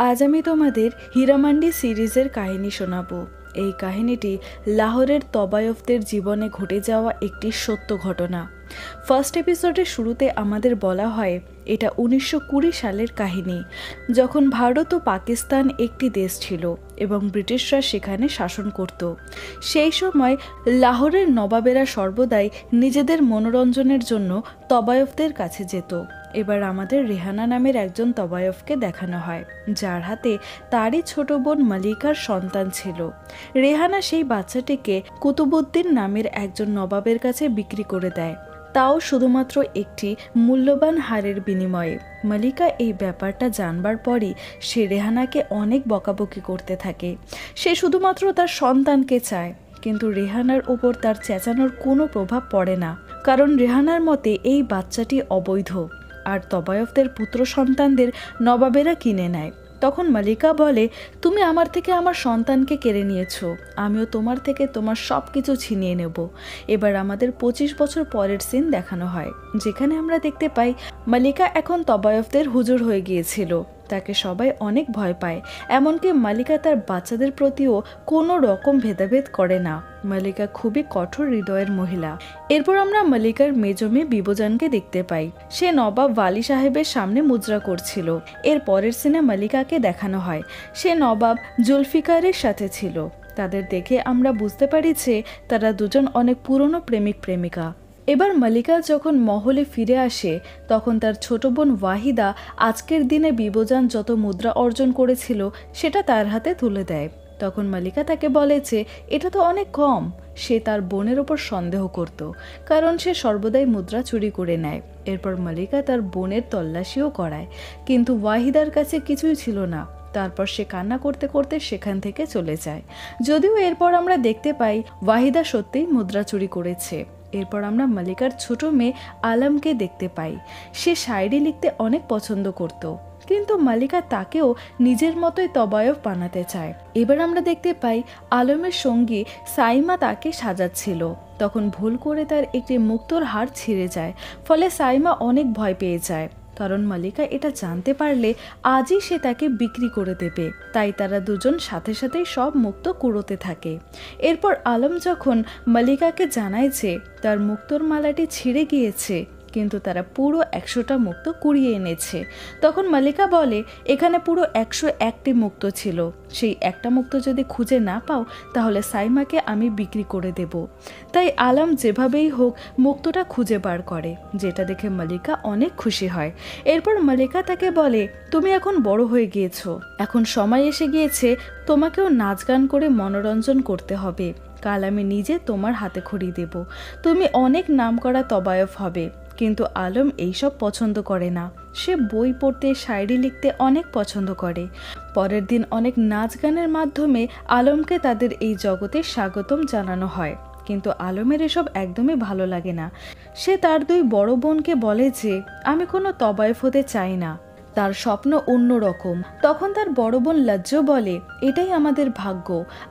আজ আমি তোমাদের হীরামান্ডি সিরিজের কাহিনী শোনাবো। এই কাহিনীটি লাহোরের তবায়ফদের জীবনে ঘটে যাওয়া একটি সত্য ঘটনা। ফার্স্ট এপিসোডের শুরুতে আমাদের বলা হয় এটা 1920 সালের কাহিনী, যখন ভারত ও পাকিস্তান একটি দেশ ছিল এবং ব্রিটিশরা সেখানে শাসন করত। সেই সময় লাহোরের নবাবেরা সর্বদাই নিজেদের মনোরঞ্জনের জন্য তবায়ফদের কাছে যেত। এবার আমাদের রেহানা নামের একজন তবায়ফকে দেখানো হয়, যার হাতে তারই ছোট বোন মালিকার সন্তান ছিল। রেহানা সেই বাচ্চাটিকে কুতুবউদ্দিন নামের একজন নবাবের কাছে বিক্রি করে দেয়, তাও শুধুমাত্র একটি মূল্যবান হারের বিনিময়ে। মালিকা এই ব্যাপারটা জানবার পরই সে রেহানাকে অনেক বকাবকি করতে থাকে। সে শুধুমাত্র তার সন্তানকে চায়, কিন্তু রেহানার ওপর তার চেঁচানোর কোনো প্রভাব পড়ে না, কারণ রেহানার মতে এই বাচ্চাটি অবৈধ আর তবায়ফদের পুত্র সন্তানদের নবাবেরা কিনে নেয়। তখন মালিকা বলে, তুমি আমার থেকে আমার সন্তানকে কেড়ে নিয়েছো, আমিও তোমার থেকে তোমার সব কিছু ছিনিয়ে নেব। এবার আমাদের 25 বছর পরের সিন দেখানো হয়, যেখানে আমরা দেখতে পাই মালিকা এখন তবায়ফদের হুজুর হয়ে গিয়েছিল। তাকে সবাই অনেক ভয় পায়, এমনকি মালিকা তার বাচ্চাদের প্রতিও কোনো রকম ভেদাভেদ করে না। মালিকা খুবই কঠোর হৃদয়ের মহিলা। এরপর আমরা মালিকার মেজো মেয়ে বিবজানকে দেখতে পাই। সে নবাব ওয়ালি সাহেবের সামনে মুদ্রা করছিল। এর পরের সিনে মালিকাকে দেখানো হয়, সে নবাব জুলফিকারের সাথে ছিল। তাদের দেখে আমরা বুঝতে পারি যে তারা দুজন অনেক পুরনো প্রেমিক প্রেমিকা। এবার মালিকা যখন মহলে ফিরে আসে, তখন তার ছোট বোন ওয়াহিদা আজকের দিনে বিবজান যত মুদ্রা অর্জন করেছিল সেটা তার হাতে তুলে দেয়। তখন মালিকা তাকে বলে যে এটা তো অনেক কম। সে তার বোনের ওপর সন্দেহ করত, কারণ সে সর্বদাই মুদ্রা চুরি করে নেয়। এরপর মালিকা তার বোনের তল্লাশিও করায়, কিন্তু ওয়াহিদার কাছে কিছুই ছিল না। তারপর সে কান্না করতে করতে সেখান থেকে চলে যায়। যদিও এরপর আমরা দেখতে পাই ওয়াহিদা সত্যিই মুদ্রা চুরি করেছে। এরপর আমরা মালিকার ছোট মেয়ে আলমকে দেখতে পাই। সে শায়রি লিখতে অনেক পছন্দ করত, কিন্তু মালিকা তাকেও নিজের মতোই তবায়ফ বানাতে চায়। এবার আমরা দেখতে পাই আলমের সঙ্গী সাইমা তাকে সাজাচ্ছিল। তখন ভুল করে তার একটি মুক্তোর হার ছিঁড়ে যায়, ফলে সাইমা অনেক ভয় পেয়ে যায়, কারণ মালিকা এটা জানতে পারলে আজই সে তাকে বিক্রি করে দেবে। তাই তারা দুজন সাথে সাথেই সব মুক্তো কুড়োতে থাকে। এরপর আলম যখন মালিকাকে জানায় যে তার মুক্তোর মালাটি ছিঁড়ে গিয়েছে, কিন্তু তারা পুরো 100টা মুক্তো কুড়িয়ে এনেছে, তখন মালিকা বলে এখানে পুরো 101টি মুক্তো ছিল। সেই একটা মুক্তো যদি খুঁজে না পাও, তাহলে সাইমাকে আমি বিক্রি করে দেব। তাই আলম যেভাবেই হোক মুক্তোটা খুঁজে বার করে, যেটা দেখে মালিকা অনেক খুশি হয়। এরপর মালিকা তাকে বলে, তুমি এখন বড় হয়ে গিয়েছো, এখন সময় এসে গিয়েছে তোমাকেও নাচ গান করে মনোরঞ্জন করতে হবে। কাল আমি নিজে তোমার হাতে খড়ি দেব, তুমি অনেক নামকরা তবায়ফ হবে। কিন্তু আলম এইসব পছন্দ করে না। সে বই পড়তে, শায়রি লিখতে অনেক পছন্দ করে। পরের দিন অনেক নাচ গানের মাধ্যমে আলমকে তাদের এই জগতে স্বাগতম জানানো হয়, কিন্তু আলমের এসব একদমই ভালো লাগে না। সে তার দুই বড় বোনকে বলে যে আমি কোনো তবায়ফ হতে চাই না, তার স্বপ্ন অন্যরকম। তখন তার বড় বোন লজ্জা বলে, এটাই আমাদের ভাগ্য।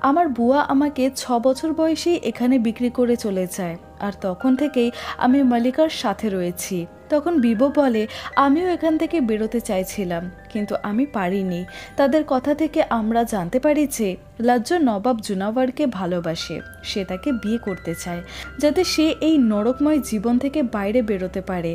আমার বুয়া আমাকে 6 বছর বয়সেই এখানে বিক্রি করে চলে যায়, আর তখন থেকেই আমি মালিকার সাথে রয়েছি। তখন বিবো বলে, আমিও এখান থেকে বেরোতে চাইছিলাম, কিন্তু আমি পারিনি। তাদের কথা থেকে আমরা জানতে পারি যে লজ্জা নবাব জুনাওয়ারকে ভালোবাসে। সে তাকে বিয়ে করতে চায়, যাতে সে এই নরকময় জীবন থেকে বাইরে বেরোতে পারে।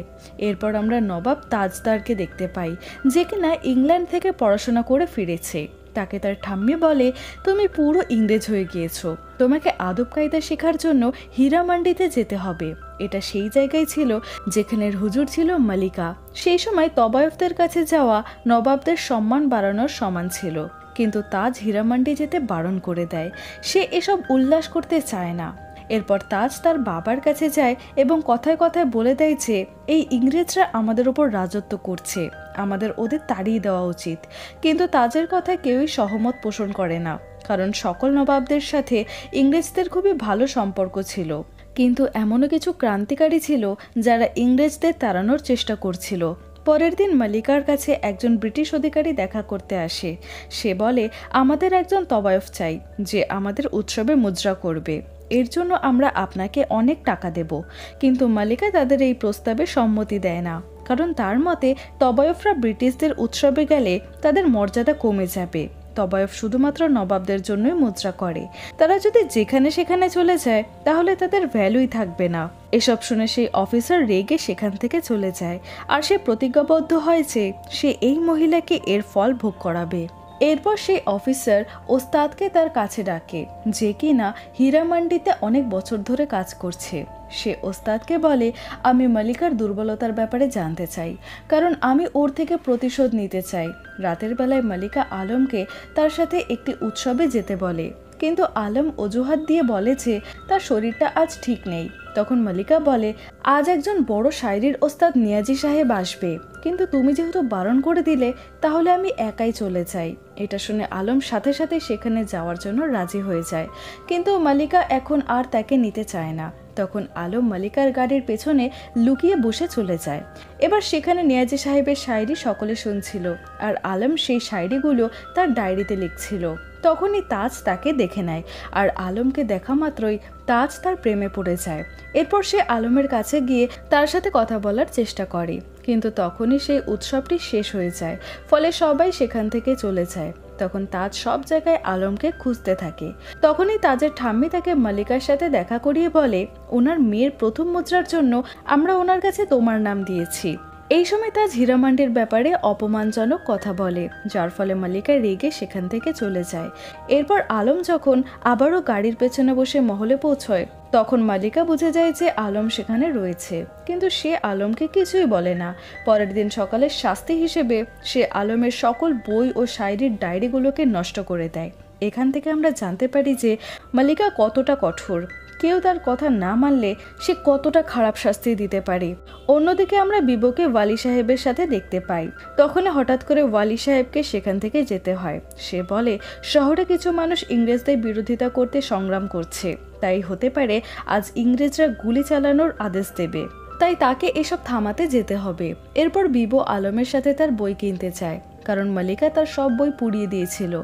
এরপর আমরা নবাব তাজদারকে দেখতে পাই, যে কিনা ইংল্যান্ড থেকে পড়াশোনা করে ফিরেছে। তাকে তার ঠাম্মি বলে, তুমি পুরো ইংরেজ হয়ে গিয়েছো, তোমাকে আদব কায়দা শেখার জন্য হীরামান্ডিতে যেতে হবে। এটা সেই জায়গায় ছিল যেখানের হুজুর ছিল মালিকা। সেই সময় তবায়ফদের কাছে যাওয়া নবাবদের সম্মান বাড়ানোর সমান ছিল, কিন্তু তাজ হীরামান্ডি যেতে বারণ করে দেয়। সে এসব উল্লাস করতে চায় না। এরপর তাজ তার বাবার কাছে যায় এবং কথায় কথায় বলে দেয় যে এই ইংরেজরা আমাদের ওপর রাজত্ব করছে, আমাদের ওদের তাড়িয়ে দেওয়া উচিত। কিন্তু তাজের কথা কেউই সহমত পোষণ করে না, কারণ সকল নবাবদের সাথে ইংরেজদের খুবই ভালো সম্পর্ক ছিল। কিন্তু এমনও কিছু ক্রান্তিকারী ছিল যারা ইংরেজদের তাড়ানোর চেষ্টা করছিল। পরের দিন মালিকার কাছে একজন ব্রিটিশ অধিকারী দেখা করতে আসে। সে বলে, আমাদের একজন তবায়ফ চাই যে আমাদের উৎসবে মুদ্রা করবে। এর জন্য আমরা আপনাকে অনেক টাকা দেব। কিন্তু মালিকা তাদের এই প্রস্তাবে সম্মতি দেয় না। কারণ তার মতে তবায়ফরা ব্রিটিশদের উৎসবে গেলে তাদের মর্যাদা কমে যাবে। তবায়ফ শুধুমাত্র নবাবদের জন্যই মুদ্রা করে, তারা যদি যেখানে সেখানে চলে যায় তাহলে তাদের ভ্যালুই থাকবে না। এসব শুনে সেই অফিসার রেগে সেখান থেকে চলে যায়, আর সে প্রতিজ্ঞাবদ্ধ হয় যে সে এই মহিলাকে এর ফল ভোগ করাবে। এরপর সেই অফিসার ওস্তাদকে তার কাছে ডাকে, যে কিনা হীরামান্ডিতে অনেক বছর ধরে কাজ করছে। সে ওস্তাদকে বলে, আমি মালিকার দুর্বলতার ব্যাপারে জানতে চাই, কারণ আমি ওর থেকে প্রতিশোধ নিতে চাই। রাতের বেলায় মালিকা আলমকে তার সাথে একটি উৎসবে যেতে বলে, কিন্তু আলম অজুহাত দিয়ে বলে যে তার শরীরটা আজ ঠিক নেই। তখন মালিকা বলে, আজ একজন বড় শায়রির ওস্তাদ নিয়াজি সাহেব আসবে, কিন্তু তুমি যেহেতু বারণ করে দিলে তাহলে আমি একাই চলে যাই। এটা শুনে আলম সাথে সাথে সেখানে যাওয়ার জন্য রাজি হয়ে যায়, কিন্তু মালিকা এখন আর তাকে নিতে চায় না। তখন আলম মালিকার গাড়ির পেছনে লুকিয়ে বসে চলে যায়। এবার সেখানে নিয়াজি সাহেবের শায়রি সকলে শুনছিল, আর আলম সেই শায়রিগুলো তার ডায়েরিতে লিখছিল। তখনই তাজ তাকে দেখে নেয়, আর আলমকে দেখা মাত্রই তাজ তার প্রেমে পড়ে যায়। এরপর সে আলমের কাছে গিয়ে তার সাথে কথা বলার চেষ্টা করে, কিন্তু তখনই সেই উৎসবটি শেষ হয়ে যায়, ফলে সবাই সেখান থেকে চলে যায়। তখন তাজ সব জায়গায় আলমকে খুঁজতে থাকে। তখনই তাজের ঠাম্মি তাকে মালিকার সাথে দেখা করিয়ে বলে, ওনার মেয়ের প্রথম মুদ্রার জন্য আমরা ওনার কাছে তোমার নাম দিয়েছি। এই সময় তাজ হীরামান্ডির ব্যাপারে অপমানজনক কথা বলে, যার ফলে মালিকা রেগে সেখান থেকে চলে যায়। এরপর আলম যখন আবারও গাড়ির পেছনে বসে মহলে পৌঁছয়, তখন মালিকা বুঝে যায় যে আলম সেখানে রয়েছে, কিন্তু সে আলমকে কিছুই বলে না। পরের দিন সকালে শাস্তি হিসেবে সে আলমের সকল বই ও শায়রির ডায়েরিগুলোকে নষ্ট করে দেয়। এখান থেকে আমরা জানতে পারি যে মালিকা কতটা কঠোর, কেউ তার কথা না মানলে সে কতটা খারাপ শাস্তি দিতে পারে। অন্যদিকে আমরা বিবোকে ওয়ালি সাহেবের সাথে দেখতে পাই। তখনই হঠাৎ করে ওয়ালি সাহেবকে সেখান থেকে যেতে হয়। সে বলে, শহরে কিছু মানুষ ইংরেজদের বিরোধিতা করতে সংগ্রাম করছে, তাই হতে পারে আজ ইংরেজরা গুলি চালানোর আদেশ দেবে, তাই তাকে এসব থামাতে যেতে হবে। এরপর বিবো আলমের সাথে তার বই কিনতে চায়, কারণ মালিকা তার সব বই পুড়িয়ে দিয়েছিল।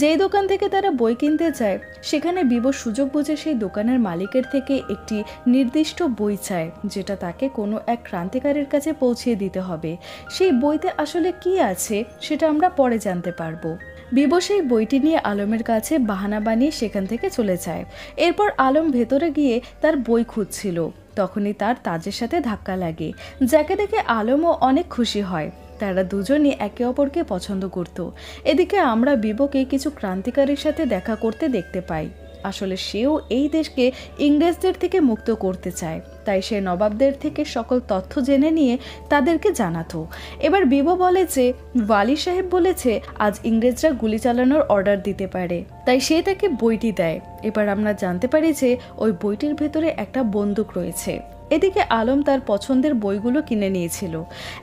যেই দোকান থেকে তারা বই কিনতে যায়, সেখানে বিবো সুযোগ বুঝে সেই দোকানের মালিকের থেকে একটি নির্দিষ্ট বই চায়, যেটা তাকে কোনো এক ক্রান্তিকারীর কাছে পৌঁছিয়ে দিতে হবে। সেই বইতে আসলে কি আছে সেটা আমরা পরে জানতে পারবো। বিবো সেই বইটি নিয়ে আলমের কাছে বাহানা বানিয়ে সেখান থেকে চলে যায়। এরপর আলম ভেতরে গিয়ে তার বই খুঁজছিল, তখনই তার তাজের সাথে ধাক্কা লাগে, যাকে দেখে আলমও অনেক খুশি হয়। তারা দুজনই একে অপরকে পছন্দ করত। এদিকে আমরা বিবোকে কিছু ক্রান্তিকারীর সাথে দেখা করতে দেখতে পাই। আসলে সেও এই দেশকে ইংরেজদের থেকে মুক্ত করতে চায়, তাই সে নবাবদের থেকে সকল তথ্য জেনে নিয়ে তাদেরকে জানাতো। এবার বিবো বলে যে ওয়ালি সাহেব বলেছে আজ ইংরেজরা গুলি চালানোর অর্ডার দিতে পারে, তাই সে তাকে বইটি দেয়। এবার আমরা জানতে পারি যে ওই বইটির ভেতরে একটা বন্দুক রয়েছে। এদিকে আলম তার পছন্দের বইগুলো কিনে নিয়েছিল।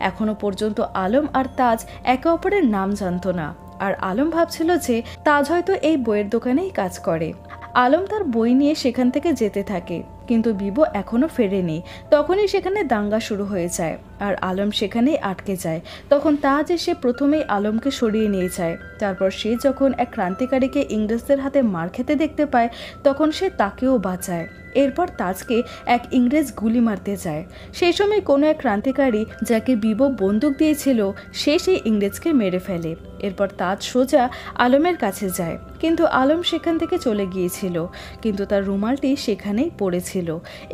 এখনো পর্যন্ত আলম আর তাজ একে অপরের নাম জানতো না, আর আলম ভাবছিল যে তাজ হয়তো এই বইয়ের দোকানেই কাজ করে। আলম তার বই নিয়ে সেখান থেকে যেতে থাকে, কিন্তু বিবো এখনো ফেরেনি। তখনই সেখানে দাঙ্গা শুরু হয়ে যায়, আর আলম সেখানেই আটকে যায়। তখন তাজ এসে প্রথমেই আলমকে সরিয়ে নিয়ে যায়। তারপর সে যখন এক ক্রান্তিকারীকে ইংরেজদের হাতে মার খেতে দেখতে পায়, তখন সে তাকেও বাঁচায়। এরপর তাজকে এক ইংরেজ গুলি মারতে যায়। সেই সময় কোনো এক ক্রান্তিকারী যাকে বিবো বন্দুক দিয়েছিল, সে সেই ইংরেজকে মেরে ফেলে। এরপর তাজ সোজা আলমের কাছে যায়, কিন্তু আলম সেখান থেকে চলে গিয়েছিল, কিন্তু তার রুমালটি সেখানেই পড়েছিল।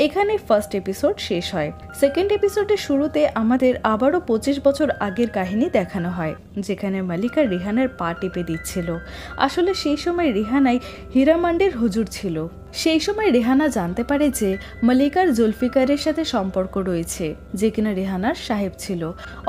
এখানে ফার্স্ট এপিসোড শেষ হয়। সেকেন্ড এপিসোডের শুরুতে আমাদের আবারও 25 বছর আগের কাহিনী দেখানো হয়, যেখানে মালিকা রিহানার পা টিপে দিচ্ছিল। আসলে সেই সময় রিহানাই হীরামান্ডির হুজুর ছিল। সেই সময় রেহানা জানতে পারে যে মালিকার জুলফিকারের সাথে সম্পর্ক রয়েছে, যে কিনা রেহানার সাহেব ছিল,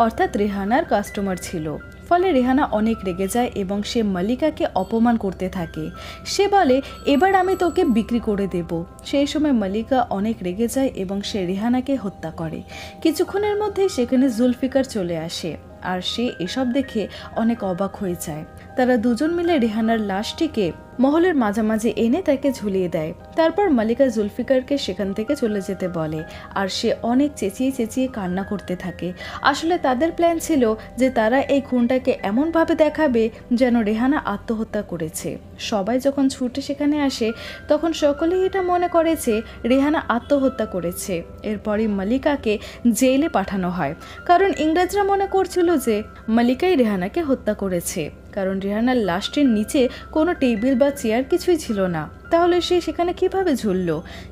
অর্থাৎ রেহানার কাস্টমার ছিল। ফলে রেহানা অনেক রেগে যায় এবং সে মালিকাকে অপমান করতে থাকে। সে বলে, এবার আমি তোকে বিক্রি করে দেব। সেই সময় মালিকা অনেক রেগে যায় এবং সে রেহানাকে হত্যা করে। কিছুক্ষণের মধ্যেই সেখানে জুলফিকার চলে আসে, আর সে এসব দেখে অনেক অবাক হয়ে যায়। তারা দুজন মিলে রেহানার লাশটিকে মহলের মাঝামাঝি এনে তাকে ঝুলিয়ে দেয়। তারপর মালিকা জুলফিকারকে সেখান থেকে চলে যেতে বলে, আর সে অনেক চেঁচিয়ে চেঁচিয়ে কান্না করতে থাকে। আসলে তাদের প্ল্যান ছিল যে তারা এই খুনটাকে এমনভাবে দেখাবে যেন রেহানা আত্মহত্যা করেছে। সবাই যখন ছুটে সেখানে আসে তখন সকলেই এটা মনে করেছে রেহানা আত্মহত্যা করেছে। এরপরই মালিকাকে জেলে পাঠানো হয়, কারণ ইংরেজরা মনে করছিল যে মালিকাই রেহানাকে হত্যা করেছে, কারণ রেহানার লাশটির নিচে কোনো টেবিল বা চেয়ার কিছুই ছিল না। তাহলে সে সেখানে কিভাবে ঝুলল?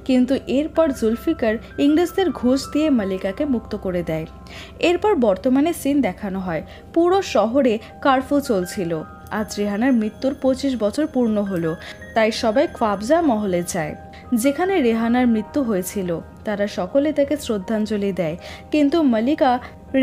কিন্তু এরপর জুলফিকার ইংরেজদের ঘুষ দিয়ে মালিকাকে মুক্ত করে দেয়। এরপর বর্তমানে সিন দেখানো হয়, পুরো শহরে কারফিউ চলছিল। আজ রেহানার মৃত্যুর 25 বছর পূর্ণ হলো, তাই সবাই খোয়াবজা মহলে যায় যেখানে রেহানার মৃত্যু হয়েছিল। তারা সকলে তাকে শ্রদ্ধাঞ্জলি দেয়, কিন্তু মালিকা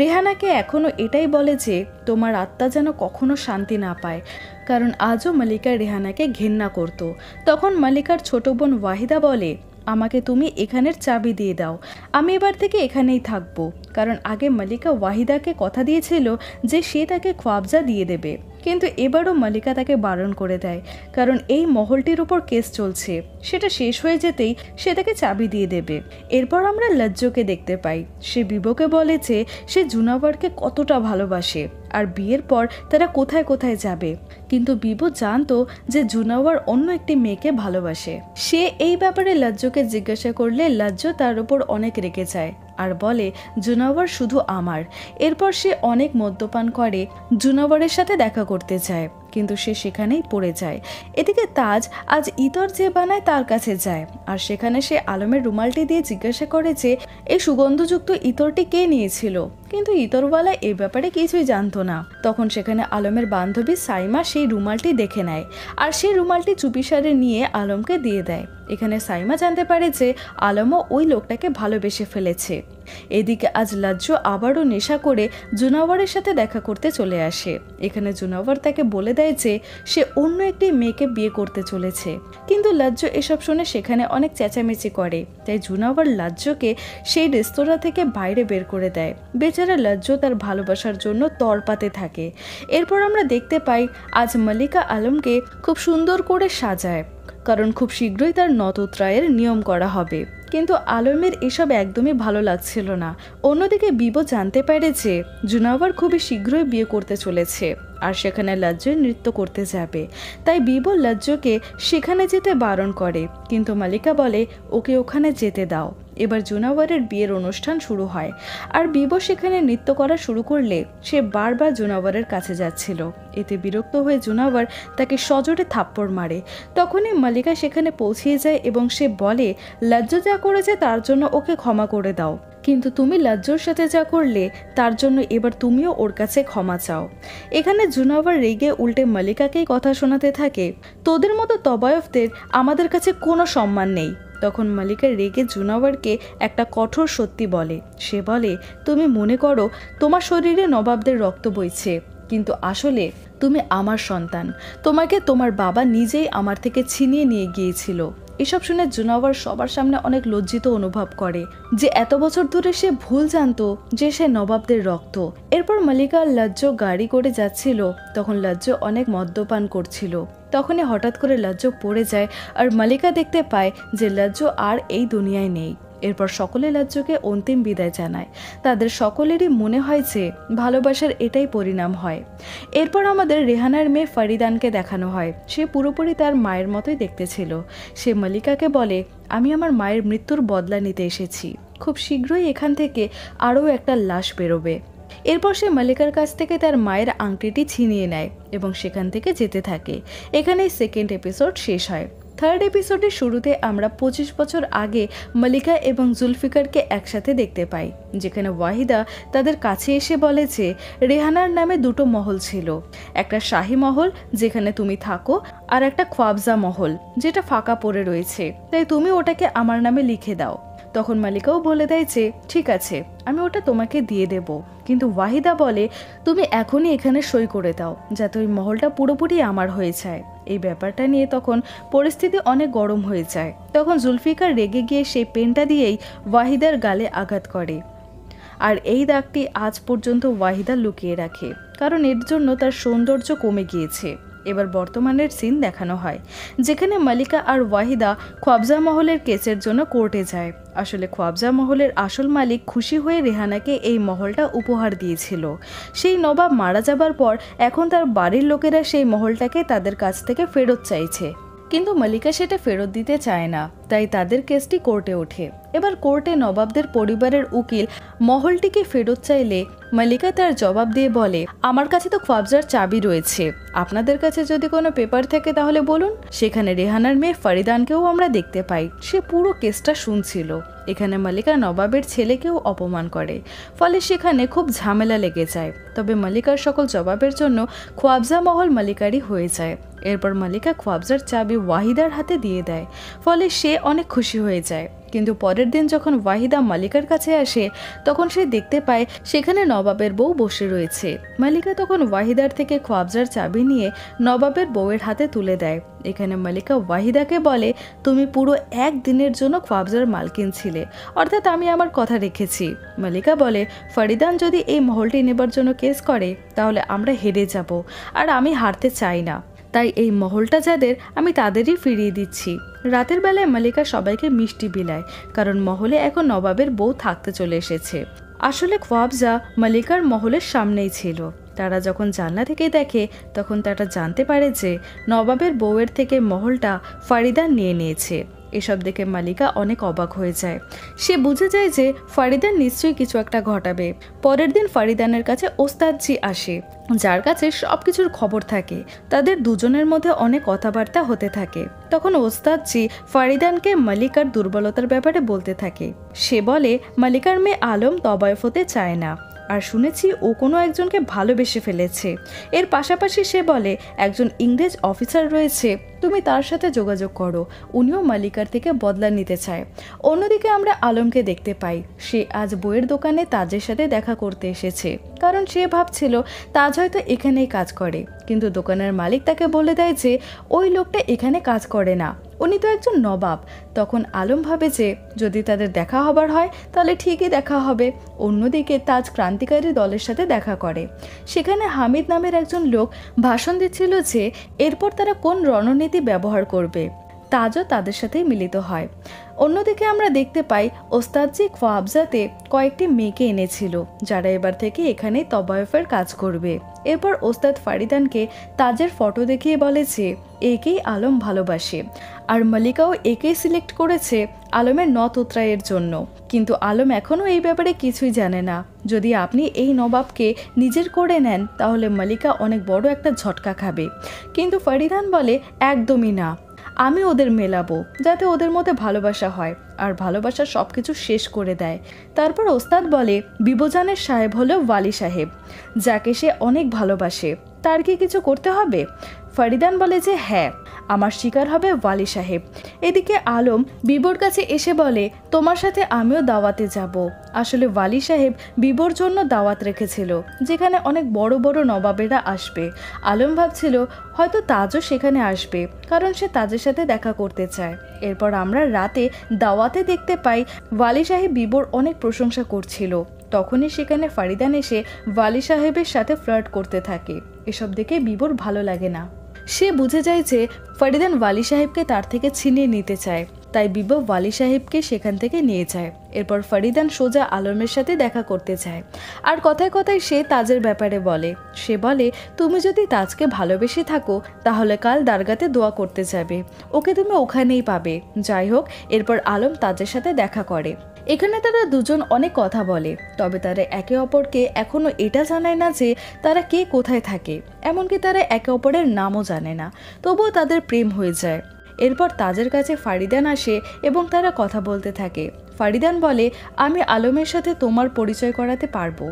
রেহানাকে এখনও এটাই বলে যে তোমার আত্মা যেন কখনো শান্তি না পায়, কারণ আজও মালিকা রেহানাকে ঘেন্না করত। তখন মালিকার ছোট বোন ওয়াহিদা বলে, আমাকে তুমি এখানের চাবি দিয়ে দাও, আমি এবার থেকে এখানেই থাকবো। কারণ আগে মালিকা ওয়াহিদাকে কথা দিয়েছিল যে সে তাকে খোয়াবজা দিয়ে দেবে, কিন্তু এবারও মালিকা তাকে বারণ করে দেয়, কারণ এই মহলটির উপর কেস চলছে, সেটা শেষ হয়ে যেতেই সে তাকে চাবি দিয়ে দেবে। এরপর আমরা লজ্জকে দেখতে পাই। সে বিবকে বলে যে সে জুনাওয়ারকে কতটা ভালোবাসে আর বিয়ের পর তারা কোথায় কোথায় যাবে, কিন্তু বিবো জানতো যে জুনাওয়ার অন্য একটি মেয়েকে ভালোবাসে। সে এই ব্যাপারে লজ্জকে জিজ্ঞাসা করলে লজ্জ তার উপর অনেক রেগে যায় আর বলে জুনাওয়ার শুধু আমার। এরপর সে অনেক মদ্যপান করে জুনাওয়ারের সাথে দেখা করতে চায়, কিন্তু সে সেখানেই পড়ে যায়। এদিকে তাজ আজ ইতর যে বানায় তার কাছে যায়, আর সেখানে সে আলমের রুমালটি দিয়ে জিজ্ঞাসা করে যে এই সুগন্ধযুক্ত ইতরটি কে নিয়েছিল, কিন্তু ইতরওয়ালা এ ব্যাপারে কিছুই জানতো না। তখন সেখানে আলমের বান্ধবী সাইমা সেই রুমালটি দেখে নেয়, আর সেই রুমালটি চুপিসারে নিয়ে আলমকে দিয়ে দেয়। এখানে সাইমা জানতে পারে যে আলমও ওই লোকটাকে ভালোবেসে ফেলেছে। এদিকে আজ লজ্জ আবারও নেশা করে জুনাওয়ারের সাথে দেখা করতে চলে আসে। এখানে জুনাওয়ার তাকে বলে দেয় যে সে অন্য একটি মেয়েকে বিয়ে করতে চলেছে, কিন্তু লজ্জ এসব শুনে সেখানে অনেক চেঁচামেচি করে, তাই জুনাওয়ার লজ্জকে সেই রেস্তোরাঁ থেকে বাইরে বের করে দেয়। বেচারা লজ্জ তার ভালোবাসার জন্য তরপাতে থাকে। এরপর আমরা দেখতে পাই আজ মালিকা আলমকে খুব সুন্দর করে সাজায়, কারণ খুব শীঘ্রই তার নতোত্রায়ের নিয়ম করা হবে। কিন্তু আলমের এসব একদমই ভালো লাগছিল না। অন্যদিকে বিবো জানতে পারে যে জুনাওয়ার খুবই শীঘ্রই বিয়ে করতে চলেছে, আর সেখানে লজ্জ নৃত্য করতে যাবে। তাই বিবো লজ্জকে সেখানে যেতে বারণ করে, কিন্তু মালিকা বলে ওকে ওখানে যেতে দাও। এবার জুনাওয়ারের বিয়ের অনুষ্ঠান শুরু হয়, আর বিবো সেখানে নৃত্য করা শুরু করলে সে বারবার জুনাওয়ারের কাছে যাচ্ছিল। এতে বিরক্ত হয়ে জুনাওয়ার তাকে সজোরে থাপ্পড় মারে। তখনই মালিকা সেখানে পৌঁছিয়ে যায় এবং সে বলে লজ্জ যা করেছে তার জন্য ওকে ক্ষমা করে দাও, কিন্তু তুমি লজ্জর সাথে যা করলে তার জন্য এবার তুমিও ওর কাছে ক্ষমা চাও। এখানে জুনাওয়ার রেগে উল্টে মালিকাকেই কথা শোনাতে থাকে, তোদের মতো তবায়ফদের আমাদের কাছে কোনো সম্মান নেই। তখন মালিকা রেগে জুনাওয়ারকে একটা কঠোর সত্যি বলে। সে বলে তুমি মনে করো তোমার শরীরে নবাবদের রক্ত বইছে, কিন্তু আসলে তুমি আমার সন্তান, তোমাকে তোমার বাবা নিজেই আমার থেকে ছিনিয়ে নিয়ে গিয়েছিল। এসব শুনে জুনাওয়ার সবার সামনে অনেক লজ্জিত অনুভব করে যে এত বছর ধরে সে ভুল জানতো যে সে নবাবদের রক্ত। এরপর মালিকা আর লজ্জ গাড়ি করে যাচ্ছিল, তখন লজ্জ অনেক মদ্যপান করছিল। তখনই হঠাৎ করে লজ্জ পড়ে যায়, আর মালিকা দেখতে পায় যে লজ্জ আর এই দুনিয়ায় নেই। এরপর সকলে লজ্জকে অন্তিম বিদায় জানায়। তাদের সকলেরই মনে হয় যে ভালোবাসার এটাই পরিণাম হয়। এরপর আমাদের রেহানার মেয়ে ফারিদানকে দেখানো হয়। সে পুরোপুরি তার মায়ের মতোই দেখতে ছিল। সে মালিকাকে বলে আমি আমার মায়ের মৃত্যুর বদলা নিতে এসেছি, খুব শীঘ্রই এখান থেকে আরও একটা লাশ বেরোবে। এরপর সে মালিকার কাছ থেকে তার মায়ের আংটিটি ছিনিয়ে নেয় এবং সেখান থেকে যেতে থাকে। এখানেই সেকেন্ড এপিসোড শেষ হয়। থার্ড এপিসোডের শুরুতে আমরা 25 বছর আগে মালিকা এবং জুলফিকারকে একসাথে দেখতে পাই, যেখানে ওয়াহিদা তাদের কাছে এসে বলে যে রেহানার নামে দুটো মহল ছিল, একটা শাহী মহল যেখানে তুমি থাকো, আর একটা খোয়াবজা মহল যেটা ফাঁকা পড়ে রয়েছে, তাই তুমি ওটাকে আমার নামে লিখে দাও। তখন মালিকাও বলে দেয় যে ঠিক আছে, আমি ওটা তোমাকে দিয়ে দেব, কিন্তু ওয়াহিদা বলে তুমি এখনই এখানে সই করে দাও যাতে ওই মহলটা পুরোপুরি আমার হয়ে যায়। এই ব্যাপারটা নিয়ে তখন পরিস্থিতি অনেক গরম হয়ে যায়। তখন জুলফিকার রেগে গিয়ে সেই পেনটা দিয়েই ওয়াহিদার গালে আঘাত করে, আর এই দাগটি আজ পর্যন্ত ওয়াহিদা লুকিয়ে রাখে, কারণ এর জন্য তার সৌন্দর্য কমে গিয়েছে। এবার বর্তমানের সিন দেখানো হয়, যেখানে মালিকা আর ওয়াহিদা খ্বাবজা মহলের কেসের জন্য কোর্টে যায়। আসলে খ্বাবজা মহলের আসল মালিক খুশি হয়ে রেহানাকে এই মহলটা উপহার দিয়েছিল। সেই নবাব মারা যাবার পর এখন তার বাড়ির লোকেরা সেই মহলটাকে তাদের কাছ থেকে ফেরত চাইছে, কিন্তু মালিকা সেটা ফেরত দিতে চায় না, তাই তাদের কেসটি কোর্টে ওঠে। এবার কোর্টে নবাবদের পরিবারের উকিল মহলটিকে ফেরত চাইলে মালিকা তার জবাব দিয়ে বলে, আমার কাছে তো খ্বাবজার চাবি রয়েছে, আপনাদের কাছে যদি কোনো পেপার থাকে তাহলে বলুন। সেখানে রেহানার মেয়ে ফারিদানকেও আমরা দেখতে পাই, সে পুরো কেসটা শুনছিল। এখানে মালিকা নবাবের ছেলেকেও অপমান করে, ফলে সেখানে খুব ঝামেলা লেগে যায়। তবে মালিকার সকল জবাবের জন্য খ্বাবজা মহল মালিকারই হয়ে যায়। এরপর মালিকা খ্বাবজার চাবি ওয়াহিদার হাতে দিয়ে দেয়, ফলে সে অনেক খুশি হয়ে যায়। কিন্তু পরের দিন যখন ওয়াহিদা মালিকার কাছে আসে, তখন সে দেখতে পায় সেখানে নবাবের বউ বসে রয়েছে। মালিকা তখন ওয়াহিদার থেকে খ্বাবজার চাবি নিয়ে নবাবের বউয়ের হাতে তুলে দেয়। এখানে মালিকা ওয়াহিদাকে বলে, তুমি পুরো একদিনের জন্য খ্বাবজার মালকিন ছিলে, অর্থাৎ আমি আমার কথা রেখেছি। মালিকা বলে, ফারিদান যদি এই মহলটি নেবার জন্য কেস করে তাহলে আমরা হেরে যাব, আর আমি হারতে চাই না, তাই এই মহলটা যাদের আমি তাদেরই ফিরিয়ে দিচ্ছি। রাতের বেলায় মালিকা সবাইকে মিষ্টি বিলায়, কারণ মহলে এখন নবাবের বউ থাকতে চলে এসেছে। আসলে খ্বাবজা মালিকার মহলের সামনেই ছিল। তারা যখন জানলা থেকে দেখে তখন তারা জানতে পারে যে নবাবের বউয়ের থেকে মহলটা ফারিদান নিয়ে নিয়েছে। এসব দেখে মালিকা অনেক অবাক হয়ে যায়। সে বুঝে যায় যে ফারিদান নিশ্চয়ই কিছু একটা ঘটাবে। পরের দিন ফারিদানের কাছে ওস্তাদজি আসে, যার কাছে সব কিছুর খবর থাকে। তাদের দুজনের মধ্যে অনেক কথাবার্তা হতে থাকে। তখন ওস্তাদজি ফারিদানকে মালিকার দুর্বলতার ব্যাপারে বলতে থাকে। সে বলে, মালিকার মেয়ে আলম তবায়ফ হতে চায় না, আর শুনেছি ও কোনো একজনকে ভালোবেসে ফেলেছে। এর পাশাপাশি সে বলে, একজন ইংরেজ অফিসার রয়েছে, তুমি তার সাথে যোগাযোগ করো, উনিও মালিকার থেকে বদলা নিতে চায়। অন্যদিকে আমরা আলমকে দেখতে পাই, সে আজ বইয়ের দোকানে তাজের সাথে দেখা করতে এসেছে, কারণ সে ভাবছিল তাজ হয়তো এখানেই কাজ করে। কিন্তু দোকানের মালিক তাকে বলে দেয় যে ওই লোকটা এখানে কাজ করে না, উনি তো একজন নবাব। তখন আলম ভাবে যে যদি তাদের দেখা হবার হয় তাহলে ঠিকই দেখা হবে। অন্যদিকে তাজ ক্রান্তিকারী দলের সাথে দেখা করে। সেখানে হামিদ নামের একজন লোক ভাষণ দিচ্ছিল যে এরপর তারা কোন রণনীতি ব্যবহার করবে। তাজও তাদের সাথেই মিলিত হয়। অন্যদিকে আমরা দেখতে পাই ওস্তাদজি খ্বাবজাতে কয়েকটি মেয়েকে এনেছিল, যারা এবার থেকে এখানে তবায়ফের কাজ করবে। এরপর ওস্তাদ ফারিদানকে তাজের ফটো দেখিয়ে বলে যে একেই আলম ভালোবাসে, আর মালিকাও একেই সিলেক্ট করেছে আলমের নথ উতরাইয়ের জন্য। কিন্তু আলম এখনও এই ব্যাপারে কিছুই জানে না। যদি আপনি এই নবাবকে নিজের করে নেন তাহলে মালিকা অনেক বড় একটা ঝটকা খাবে। কিন্তু ফারিদান বলে, একদমই না, আমি ওদের মেলাবো যাতে ওদের মধ্যে ভালোবাসা হয়, আর ভালোবাসা সব কিছু শেষ করে দেয়। তারপর ওস্তাদ বলে, বিবজানের সাহেব হলো ওয়ালি সাহেব, যাকে সে অনেক ভালোবাসে, তার কি কিছু করতে হবে? ফারিদান বলে যে হ্যাঁ, আমার শিকার হবে ওয়ালি সাহেব। এদিকে আলম বিবর কাছে এসে বলে, তোমার সাথে আমিও দাওয়াতে যাব। আসলে ওয়ালি সাহেব বিবর জন্য দাওয়াত রেখেছিল, যেখানে অনেক বড় বড় নবাবেরা আসবে। আলম ভাবছিল হয়তো তাজও সেখানে আসবে, কারণ সে তাজের সাথে দেখা করতে চায়। এরপর আমরা রাতে দাওয়াতে দেখতে পাই ওয়ালি সাহেব বিবর অনেক প্রশংসা করছিল। তখনই সেখানে ফারিদান এসে ওয়ালি সাহেবের সাথে ফ্লার্ট করতে থাকে। এসব দেখে বিবর ভালো লাগে না। সে বুঝে যায় যে ফারিদান ওয়ালি সাহেবকে তার থেকে ছিনিয়ে নিতে চায়, তাই বিবর ওয়ালি সাহেবকে সেখান থেকে নিয়ে যায়। এরপর ফারিদান সোজা আলমের সাথে দেখা করতে চায়, আর কথায় কথায় সে তাজের ব্যাপারে বলে। সে বলে, তুমি যদি তাজকে ভালোবেসে থাকো তাহলে কাল দারগাতে দোয়া করতে যাবে, ওকে তুমি ওখানেই পাবে। যাই হোক, এরপর আলম তাজের সাথে দেখা করে। এখানে তারা দুজন অনেক কথা বলে, তবে তারা একে অপরকে এখনো এটা জানায় না যে তারা কে কোথায় থাকে, এমনকি তারা একে অপরের নামও জানে না। তবুও তাদের প্রেম হয়ে যায়। এরপর তাজের কাছে ফারিদান আসে এবং তারা কথা বলতে থাকে। ফারিদান বলে, আমি আলমের সাথে তোমার পরিচয় করাতে পারবো।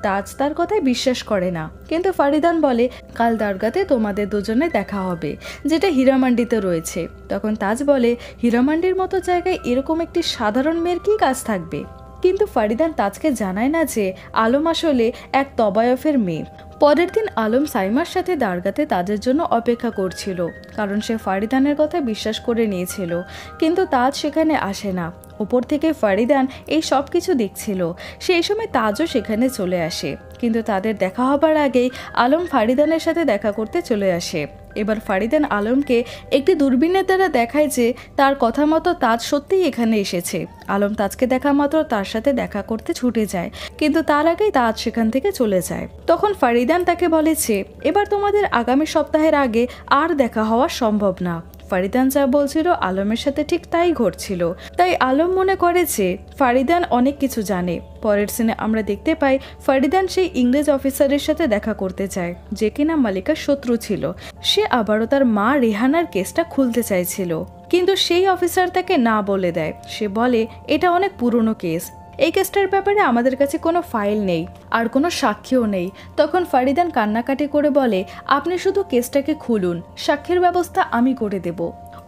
তাজ তার কথায় বিশ্বাস করে না, কিন্তু ফারিদান বলে, কাল দরগাতে তোমাদের দুজনে দেখা হবে, যেটা হীরামান্ডিতে রয়েছে। তখন তাজ বলে, হীরামান্ডির মতো জায়গায় এরকম একটি সাধারণ মেয়ের কি কাজ থাকবে? কিন্তু ফারিদান তাজকে জানায় না যে আলম আসলে এক তবায়ফের মেয়ে। পরের দিন আলম সাইমার সাথে দারগাতে তাজের জন্য অপেক্ষা করছিল, কারণ সে ফারিদানের কথা বিশ্বাস করে নিয়েছিল। কিন্তু তাজ সেখানে আসে না। ওপর থেকে ফারিদান এই সব কিছু দেখছিল। সেই সময় তাজও সেখানে চলে আসে, কিন্তু তাদের দেখা হবার আগেই আলম ফারিদানের সাথে দেখা করতে চলে আসে। এবার ফারিদান আলমকে একটি দূরবীনের দ্বারা দেখায় যে তার কথা মতো তাজ সত্যিই এখানে এসেছে। আলম তাজকে দেখা মাত্র তার সাথে দেখা করতে ছুটে যায়, কিন্তু তার আগেই তাজ সেখান থেকে চলে যায়। তখন ফারিদান তাকে বলেছে, এবার তোমাদের আগামী সপ্তাহের আগে আর দেখা হওয়া সম্ভব না। ফারিদান যা বলছিল আলমের সাথে ঠিক তাই ঘটছিল। তাই আলম মনে করে যে ফারিদান অনেক কিছু জানে। পরের সিনে আমরা দেখতে পাই ফারিদান সেই ইংরেজ অফিসারের সাথে দেখা করতে চায় যে কিনা মালিকার শত্রু ছিল। সে আবারও তার মা রেহানার কেসটা খুলতে চাইছিল, কিন্তু সেই অফিসার তাকে না বলে দেয়। সে বলে এটা অনেক পুরনো কেস, এই কেসটার ব্যাপারে আমাদের কাছে কোনো ফাইল নেই আর কোনো সাক্ষীও নেই। তখন ফারিদান কান্নাকাটি করে বলে, আপনি শুধু কেসটাকে খুলুন, সাক্ষীর ব্যবস্থা আমি করে দেব।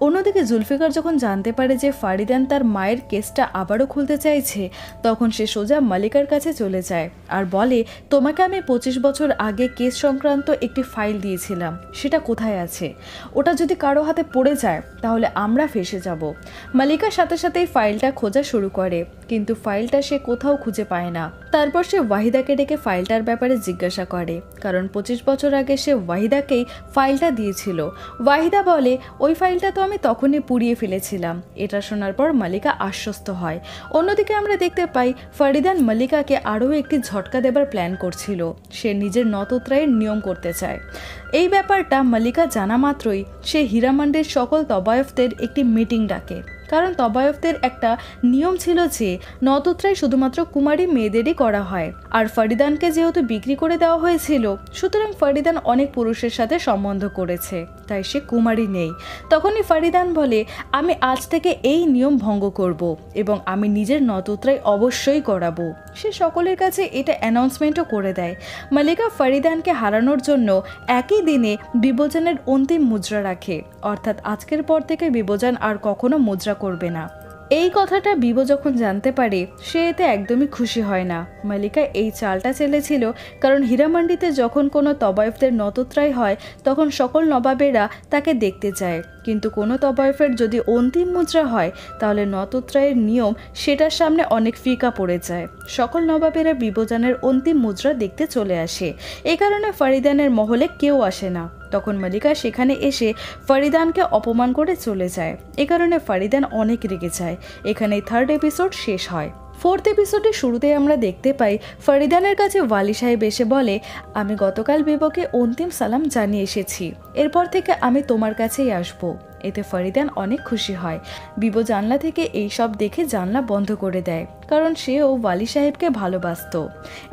অন্যদিকে জুলফিকার যখন জানতে পারে যে ফারিদান তার মায়ের কেসটা আবারও খুলতে চাইছে, তখন সে সোজা মালিকার কাছে চলে যায় আর বলে, তোমাকে আমি 25 বছর আগে কেস সংক্রান্ত একটি ফাইল দিয়েছিলাম, সেটা কোথায় আছে? ওটা যদি কারো হাতে পড়ে যায় তাহলে আমরা ফেঁসে যাব। মালিকার সাথে সাথেই ফাইলটা খোঁজা শুরু করে, কিন্তু ফাইলটা সে কোথাও খুঁজে পায় না। তারপর সে ওয়াহিদাকে ডেকে ফাইলটার ব্যাপারে জিজ্ঞাসা করে, কারণ 25 বছর আগে সে ওয়াহিদাকেই ফাইলটা দিয়েছিল। ওয়াহিদা বলে, ওই ফাইলটা তো আমি তখনই পুড়িয়ে ফেলেছিলাম। এটা শোনার পর মালিকা আশ্বস্ত হয়। অন্যদিকে আমরা দেখতে পাই ফারিদান মালিকাকে আরও একটি ঝটকা দেবার প্ল্যান করছিল। সে নিজের নতত্রায়ের নিয়ম করতে চায়। এই ব্যাপারটা মালিকা জানা মাত্রই সে হীরামান্ডির সকল তবায়ফদের একটি মিটিং ডাকে, কারণ তবায়ফদের একটা নিয়ম ছিল যে নতত্রায় শুধুমাত্র কুমারী মেয়েদেরই করা হয়। আর ফারিদানকে যেহেতু বিক্রি করে দেওয়া হয়েছিল, সুতরাং ফারিদান অনেক পুরুষের সাথে সম্বন্ধ করেছে, তাই সে কুমারী নেই। তখনই ফারিদান বলে, আমি আজ থেকে এই নিয়ম ভঙ্গ করব এবং আমি নিজের নতত্রায় অবশ্যই করাবো। সে সকলের কাছে এটা অ্যানাউন্সমেন্টও করে দেয়। মালিকা ফারিদানকে হারানোর জন্য একই দিনে বিবোজনের অন্তিম মুদ্রা রাখে, অর্থাৎ আজকের পর থেকে বিবোজন আর কখনো মুদ্রা করবে না। এই কথাটা বিবো যখন জানতে পারে সে এতে একদমই খুশি হয় না। মালিকা এই চালটা চেলেছিল, কারণ হীরামান্ডিতে যখন কোনো তবায়ফদের নতত্রায় হয় তখন সকল নবাবেরা তাকে দেখতে চায়, কিন্তু কোনো তবায়ফের যদি অন্তিম মুদ্রা হয় তাহলে নতত্রায়ের নিয়ম সেটার সামনে অনেক ফিকা পড়ে যায়। সকল নবাবেরা বিবোজানের অন্তিম মুদ্রা দেখতে চলে আসে। এই কারণে ফারিদানের মহলে কেউ আসে না। তখন মালিকা সেখানে এসে ফারিদানকে অপমান করে চলে যায়। এ কারণে ফারিদান অনেক রেগে যায়। এখানেই 3rd এপিসোড শেষ হয়। 4th এপিসোডের শুরুতে আমরা দেখতে পাই ফারিদানের কাছে ওয়ালি সাহেব এসে বলে, আমি গতকাল বিবোকে অন্তিম সালাম জানিয়ে এসেছি, এরপর থেকে আমি তোমার কাছেই আসবো। এতে ফারিদান অনেক খুশি হয়। বিবো জানলা থেকে এই সব দেখে জানলা বন্ধ করে দেয়, কারণ সেও ওয়ালি সাহেবকে ভালোবাসত।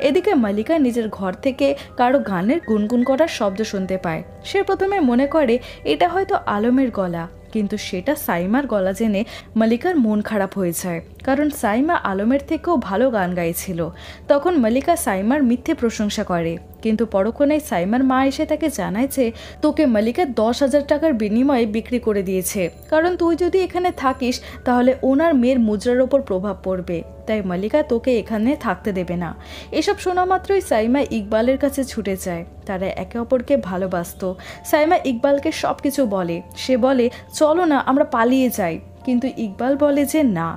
এদিকে মালিকা নিজের ঘর থেকে কারো গানের গুনগুন করার শব্দ শুনতে পায়। সে প্রথমে মনে করে এটা হয়তো আলমের গলা, কিন্তু সেটা সাইমার গলা জেনে মালিকার মন খারাপ হয়ে যায়, কারণ সাইমা আলমের থেকেও ভালো গান গাইছিল। তখন মালিকা সাইমার মিথ্যে প্রশংসা করে, কিন্তু পরক্ষণেই সাইমার মা এসে তাকে জানায় যে তোকে মালিকা 10,000 টাকার বিনিময়ে বিক্রি করে দিয়েছে, কারণ তুই যদি এখানে থাকিস তাহলে ওনার মেয়ের মুদ্রার ওপর প্রভাব পড়বে, তাই মালিকা তোকে এখানে থাকতে দেবে না। এসব শোনা মাত্রই সাইমা ইকবালের কাছে ছুটে যায়। তারা একে অপরকে ভালোবাসত। সাইমা ইকবালকে সব কিছু বলে। সে বলে, চলো না আমরা পালিয়ে যাই, কিন্তু ইকবাল বলে যে না,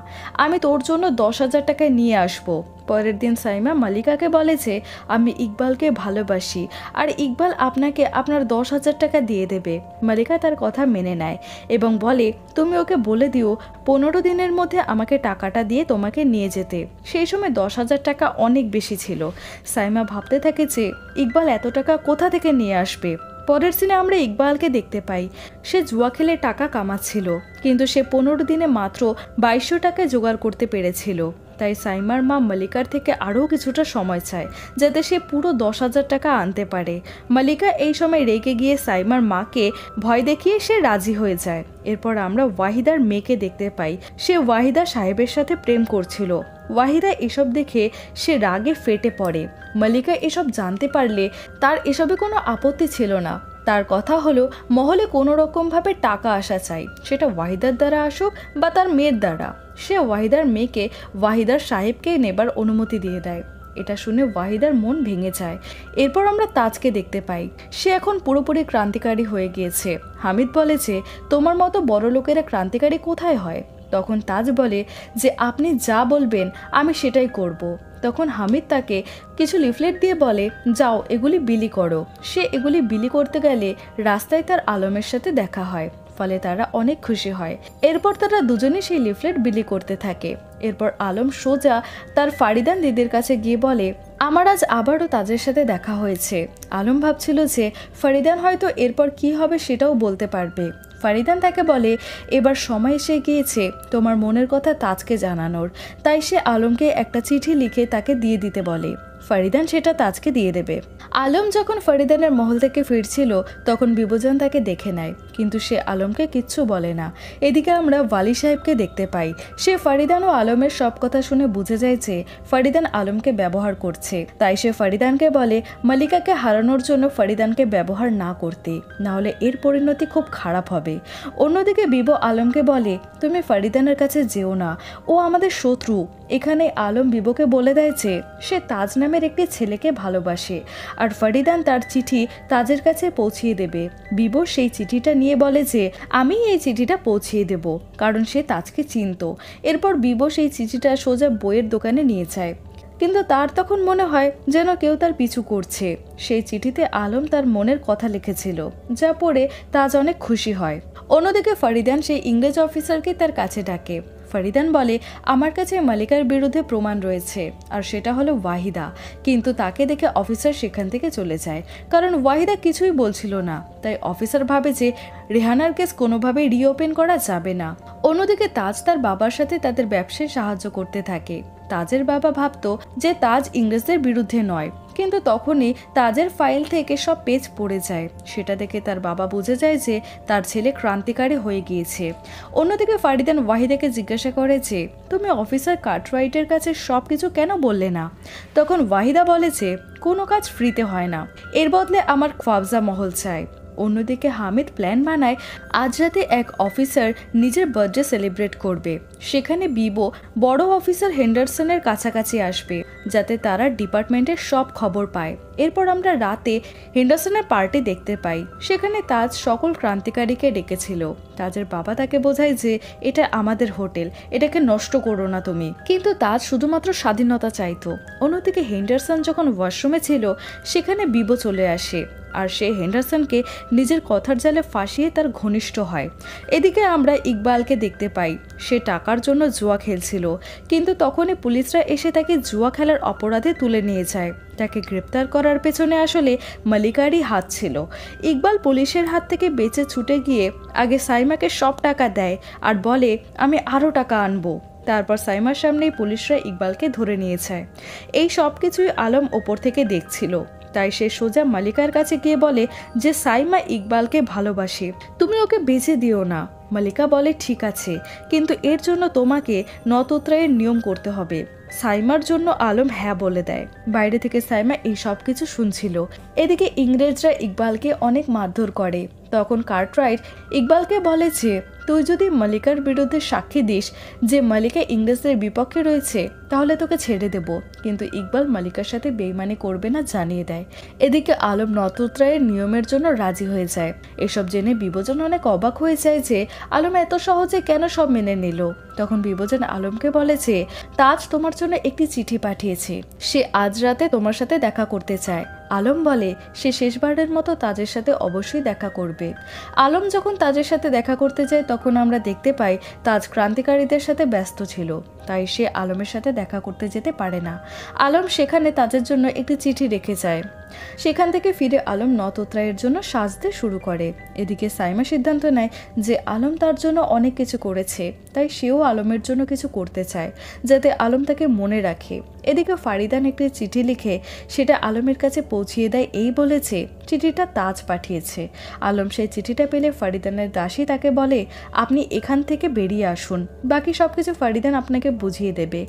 আমি তোর জন্য 10,000 টাকায় নিয়ে আসবো। পরের দিন সাইমা মালিকাকে বলে যে আমি ইকবালকে ভালোবাসি আর ইকবাল আপনাকে আপনার 10,000 টাকা দিয়ে দেবে। মালিকা তার কথা মেনে নেয় এবং বলে, তুমি ওকে বলে দিও 15 দিনের মধ্যে আমাকে টাকাটা দিয়ে তোমাকে নিয়ে যেতে। সেই সময় 10,000 টাকা অনেক বেশি ছিল। সাইমা ভাবতে থাকে যে ইকবাল এত টাকা কোথা থেকে নিয়ে আসবে। পরের সিনে আমরা ইকবালকে দেখতে পাই। সে জুয়া খেলে টাকা কামাচ্ছিল, কিন্তু সে 15 দিনে মাত্র 2200 টাকায় জোগাড় করতে পেরেছিল। তাই সাইমার মা মালিকার থেকে আরও কিছুটা সময় চায়, যাতে সে পুরো 10,000 টাকা আনতে পারে। মালিকা এই সময় রেগে গিয়ে সাইমার মাকে ভয় দেখিয়ে সে রাজি হয়ে যায়। এরপর আমরা ওয়াহিদার মেয়েকে দেখতে পাই। সে ওয়াহিদা সাহেবের সাথে প্রেম করছিল। ওয়াহিদা এসব দেখে সে রাগে ফেটে পড়ে। মালিকা এসব জানতে পারলে তার এসবে কোনো আপত্তি ছিল না। তার কথা হলো মহলে কোনো রকমভাবে টাকা আসা চাই, সেটা ওয়াহিদার দ্বারা আসুক বা তার মেয়ের দ্বারা। সে ওয়াহিদার মেয়েকে ওয়াহিদার সাহেবকে নেবার অনুমতি দিয়ে দেয়। এটা শুনে ওয়াহিদার মন ভেঙে যায়। এরপর আমরা তাজকে দেখতে পাই। সে এখন পুরোপুরি ক্রান্তিকারী হয়ে গিয়েছে। হামিদ বলে যে তোমার মতো বড় লোকেরা ক্রান্তিকারী কোথায় হয়? তখন তাজ বলে যে আপনি যা বলবেন আমি সেটাই করব। তখন হামিদ তাকে কিছু লিফলেট দিয়ে বলে যাও এগুলি বিলি করো। সে এগুলি বিলি করতে গেলে রাস্তায় তার আলমের সাথে দেখা হয়, ফলে তারা অনেক খুশি হয়। এরপর তারা দুজনে সেই লিফলেট বিলি করতে থাকে। এরপর আলম সোজা তার ফারিদান দিদির কাছে গিয়ে বলে আমার আজ আবারও তাজের সাথে দেখা হয়েছে। আলম ভাবছিল যে ফারিদান হয়তো এরপর কি হবে সেটাও বলতে পারবে। ফারিদান তাকে বলে এবার সময় এসে গিয়েছে তোমার মনের কথা তাজকে জানানোর। তাই সে আলমকে একটা চিঠি লিখে তাকে দিয়ে দিতে বলে। ফারিদান সেটা তাজকে দিয়ে দেবে। আলম যখন ফারিদানের মহল থেকে ফিরছিল তখন বিবজান তাকে দেখে নেয়, কিন্তু সে আলমকে কিচ্ছু বলে না। এদিকে আমরা ওয়ালি সাহেবকে দেখতে পাই। সে ফারিদান ও আলমের সব কথা শুনে বুঝে যায় যে ফারিদান আলমকে ব্যবহার করছে। তাই সে ফারিদানকে বলে মালিকাকে হারানোর জন্য ফারিদানকে ব্যবহার না করতে, না হলে এর পরিণতি খুব খারাপ হবে। অন্যদিকে বিবো আলমকে বলে তুমি ফারিদানের কাছে যেও না, ও আমাদের শত্রু। এখানে আলম বিবোকে বলে দেয় যে সে তাজ নামের একটি ছেলেকে ভালোবাসে আর ফারিদান তার চিঠি তাজের কাছে পৌঁছিয়ে দেবে। বিবো সেই চিঠিটা নিয়ে বলে যে আমি এই চিঠিটা পৌঁছিয়ে দেব, কারণ সে তাজকে চিনত। এরপর বিবো সেই চিঠিটা সোজা বইয়ের দোকানে নিয়ে যায়, কিন্তু তার তখন মনে হয় যেন কেউ তার পিছু করছে। সেই চিঠিতে আলম তার মনের কথা লিখেছিল, যা পড়ে তাজ অনেক খুশি হয়। অন্যদিকে ফারিদান সেই ইংরেজ অফিসারকে তার কাছে ডাকে। ফারিদান বলে আমার কাছে মালিকার বিরুদ্ধে প্রমাণ রয়েছে, আর সেটা হলো ওয়াহিদা। কিন্তু তাকে দেখে অফিসার সেখান থেকে চলে যায়, কারণ ওয়াহিদা কিছুই বলছিল না। তাই অফিসার ভাবে যে রেহানার কেস কোনোভাবেই রিওপেন করা যাবে না। অন্যদিকে তাজ তার বাবার সাথে তাদের ব্যবসায় সাহায্য করতে থাকে। তাজের বাবা ভাবতো যে তাজ ইংরেজদের বিরুদ্ধে নয়, কিন্তু তখনই তাজের ফাইল থেকে সব পেজ পড়ে যায়। সেটা দেখে তার বাবা বুঝে যায় যে তার ছেলে ক্রান্তিকারী হয়ে গিয়েছে। অন্যদিকে ফারিদান ওয়াহিদাকে জিজ্ঞাসা করে যে তুমি অফিসার কার্টরাইটের কাছে সব কিছু কেন বললে না? তখন ওয়াহিদা বলে যে কোনো কাজ ফ্রিতে হয় না, এর বদলে আমার খোয়াবজা মহল চাই। অন্যদিকে হামিদ প্ল্যান বানায় আজ রাতে এক অফিসার নিজের বার্থডে সেলিব্রেট করবে। সেখানে বিবো বড় অফিসার হেন্ডারসনের কাছাকাছি আসবে, যাতে তারা ডিপার্টমেন্টের সব খবর পায়। এরপর আমরা রাতে হেন্ডারসনের পার্টি দেখতে পাই। সেখানে তাজ সকল ক্রান্তিকারীকে ডেকেছিল। তাজের বাবা তাকে বোঝায় যে এটা আমাদের হোটেল, এটাকে নষ্ট করো না তুমি। কিন্তু তাজ শুধুমাত্র স্বাধীনতা চাইতো। অন্যদিকে হেন্ডারসন যখন ওয়াশরুমে ছিল সেখানে বিবো চলে আসে, আর সে হেন্ডারসনকে নিজের কথার জালে ফাঁসিয়ে তার ঘনিষ্ঠ হয়। এদিকে আমরা ইকবালকে দেখতে পাই। সে টাকার জন্য জুয়া খেলছিল, কিন্তু তখনই পুলিশরা এসে তাকে জুয়া খেলার অপরাধে তুলে নিয়ে যায়। তাকে গ্রেপ্তার করার পেছনে আসলে মালিকারই হাত ছিল। ইকবাল পুলিশের হাত থেকে বেঁচে ছুটে গিয়ে আগে সাইমাকে সব টাকা দেয় আর বলে আমি আরও টাকা আনবো। তারপর সাইমার সামনেই পুলিশরা ইকবালকে ধরে নিয়ে যায়। এই সব কিছুই আলম ওপর থেকে দেখছিল। তাই সে সোজা মালিকার কাছে গিয়ে বলে যে সাইমা ইকবালকে ভালোবাসে, তুমি ওকে বেঁচে দিও না। মালিকা বলে ঠিক আছে, কিন্তু এর জন্য তোমাকে নতত্রায়ের নিয়ম করতে হবে। সাইমার জন্য আলম হ্যাঁ বলে দেয়। বাইরে থেকে সাইমা এই সব কিছু শুনছিল। এদিকে ইংরেজরা ইকবালকে অনেক মারধর করে। তখন কার্টরাইট ইকবালকে বলে যে তুই যদি মালিকার বিরুদ্ধে সাক্ষী দিস যে মালিকা ইংরেজদের বিপক্ষে রয়েছে তাহলে তোকে ছেড়ে দেব। কিন্তু ইকবাল মালিকার সাথে বেইমানি করবে না জানিয়ে দেয়। এদিকে আলম নতত্রায়ের নিয়মের জন্য রাজি হয়ে যায়। এসব জেনে বিবজন অনেক অবাক হয়ে যায় যে আলম এত সহজে কেন সব মেনে নিল। তখন বিবজন আলমকে বলে যে তাজ তোমার জন্য একটি চিঠি পাঠিয়েছে, সে আজ রাতে তোমার সাথে দেখা করতে চায়। আলম বলে সে শেষবারের মতো তাজের সাথে অবশ্যই দেখা করবে। আলম যখন তাজের সাথে দেখা করতে যায় তখন আমরা দেখতে পাই তাজ ক্রান্তিকারীদের সাথে ব্যস্ত ছিল, তাই সে আলমের সাথে দেখা করতে যেতে পারে না। আলম সেখানে তাজের জন্য একটি চিঠি রেখে যায়। সেখান থেকে ফিরে আলম নতত্রায়ের জন্য সাজতে শুরু করে। এদিকে সাইমা সিদ্ধান্ত নেয় যে আলম তার জন্য অনেক কিছু করেছে, তাই সেও আলমের জন্য কিছু করতে চায় যাতে আলম তাকে মনে রাখে। এদিকে ফারিদান একটি চিঠি লিখে সেটা আলমের কাছে পৌঁছিয়ে দেয়, এই বলেছে চিঠিটা তাজ পাঠিয়েছে। আলম সেই চিঠিটা পেলে ফারিদানের দাসী তাকে বলে আপনি এখান থেকে বেরিয়ে আসুন, বাকি সবকিছু ফারিদান আপনাকে বুঝিয়ে দেবে।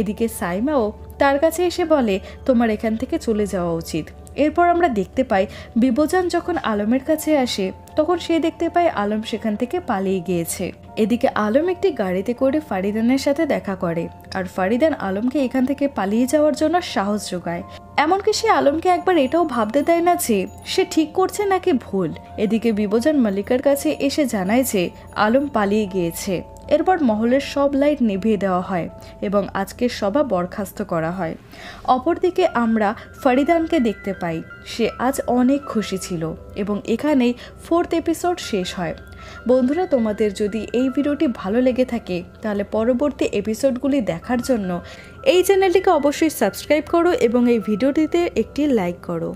এদিকে সাইমাও তার কাছে এসে বলে তোমার এখান থেকে চলে যাওয়া উচিত। এরপর আমরা দেখতে পাই বিবজান যখন আলমের কাছে আসে তখন সে দেখতে পায় আলম সেখান থেকে পালিয়ে গিয়েছে। এদিকে আলম একটি গাড়িতে করে ফারিদানের সাথে দেখা করে, আর ফারিদান আলমকে এখান থেকে পালিয়ে যাওয়ার জন্য সাহস যোগায়। এমনকি সে আলমকে একবার এটাও ভাবতে দেয় না যে সে ঠিক করছে নাকি ভুল। এদিকে বিবজান মালিকার কাছে এসে জানায় যে আলম পালিয়ে গিয়েছে। এরপর মহলের সব লাইট নিভিয়ে দেওয়া হয় এবং আজকের সভা বরখাস্ত করা হয়। অপরদিকে আমরা ফরিদানকে দেখতে পাই। সে আজ অনেক খুশি ছিল এবং এখানেই 4th এপিসোড শেষ হয়। বন্ধুরা, তোমাদের যদি এই ভিডিওটি ভালো লেগে থাকে তাহলে পরবর্তী এপিসোডগুলি দেখার জন্য এই চ্যানেলটিকে অবশ্যই সাবস্ক্রাইব করো এবং এই ভিডিওটিতে একটি লাইক করো।